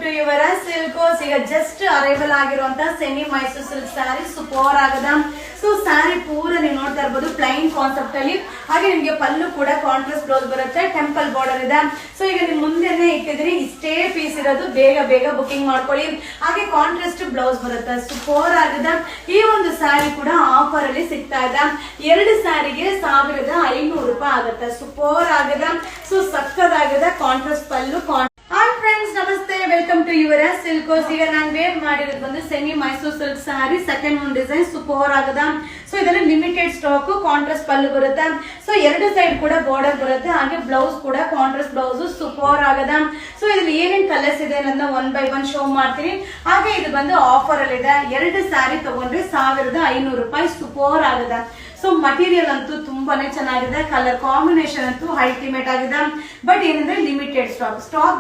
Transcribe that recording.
To your ಸಿಲ್ಕೋಸ್. ಈಗ just arrival ಆಗಿರುವಂತಹ semi Mysuru silk sari super ಆಗದ. ಸೊ ಸ್ಯಾರಿ ಪೂರ ನೀವು ನೋಡ್ತಾ ಇರ್ಬೋದು ಪ್ಲೈನ್ ಕಾನ್ಸೆಪ್ಟ್ ಅಲ್ಲಿ. ಹಾಗೆ ನಿಮ್ಗೆ ಪಲ್ಲು ಕೂಡ ಕಾಂಟ್ರಾಸ್ಟ್ ಬ್ಲೌಸ್ ಬರುತ್ತೆ, ಟೆಂಪಲ್ ಬಾರ್ಡರ್ ಇದೆ. ಸೊ ಈಗ ನಿಮ್ ಮುಂದೆನೆ ಇಟ್ಟಿದ್ರಿ, ಇಷ್ಟೇ ಪೀಸ್ ಇರೋದು, ಬೇಗ ಬೇಗ ಬುಕಿಂಗ್ ಮಾಡ್ಕೊಳ್ಳಿ. ಹಾಗೆ ಕಾಂಟ್ರಾಸ್ಟ್ ಬ್ಲೌಸ್ ಬರುತ್ತೆ, ಸೂಪರ್ ಆಗದ. ಈ ಒಂದು ಸ್ಯಾರಿ ಕೂಡ ಆಫರ್ ಅಲ್ಲಿ ಸಿಗ್ತಾ ಇದೆ. 2 ಸ್ಯಾರಿಗೆ 1500 ರೂಪಾಯಿ ಆಗುತ್ತೆ, ಸೂಪರ್ ಆಗದ. ಸೊ ಸಕ್ಕದಾಗದ ಕಾಂಟ್ರಾಸ್ಟ್ ಪಲ್ಲು. ಹಾಯ್ ಫ್ರೆಂಡ್ಸ್, ನಮಸ್ತೆ, ವೆಲ್ಕಮ್ ಟು ಯುವರ್ ಸಿಲ್ಕೋಸ್. ಈಗ ನಾನು ವೇರ್ ಮಾಡಿರೋದು ಬಂದು semi Mysuru silk sari, second ಒಂದು ಡಿಸೈನ್ ಸೂಪರ್ ಆಗದ. ಸೊ ಇದರಲ್ಲಿ ಲಿಮಿಟೆಡ್ ಸ್ಟಾಕ್, ಕಾಂಟ್ರಾಸ್ಟ್ ಪಲ್ಲು ಬರುತ್ತೆ. ಸೊ 2 ಸೈಡ್ ಕೂಡ ಬಾರ್ಡರ್ ಬರುತ್ತೆ. ಹಾಗೆ ಬ್ಲೌಸ್ ಕೂಡ ಕಾಂಟ್ರಾಸ್ಟ್ ಬ್ಲೌಸ್ ಸೂಪರ್ ಆಗದ. ಸೊ ಇದ್ರಲ್ಲಿ ಏನೇನ್ ಕಲರ್ಸ್ ಇದೆ ಅನ್ನೋದನ್ನ 1 by 1 ಶೋ ಮಾಡ್ತೀನಿ. ಹಾಗೆ ಇದು ಬಂದು ಆಫರ್ ಅಲ್ಲಿ ಇದೆ. 2 ಸ್ಯಾರಿ ತಗೊಂಡ್ರೆ 1500 ರೂಪಾಯಿ, ಸೂಪರ್ ಆಗದ. ಸೊ ಮಟೀರಿಯಲ್ ಅಂತೂ ತುಂಬಾನೇ ಚೆನ್ನಾಗಿದೆ, ಕಲರ್ ಕಾಂಬಿನೇಷನ್ ಅಂತೂ ಅಲ್ಟಿಮೇಟ್ ಆಗಿದೆ. ಬಟ್ ಏನಂದ್ರೆ ಲಿಮಿಟೆಡ್ ಸ್ಟಾಕ್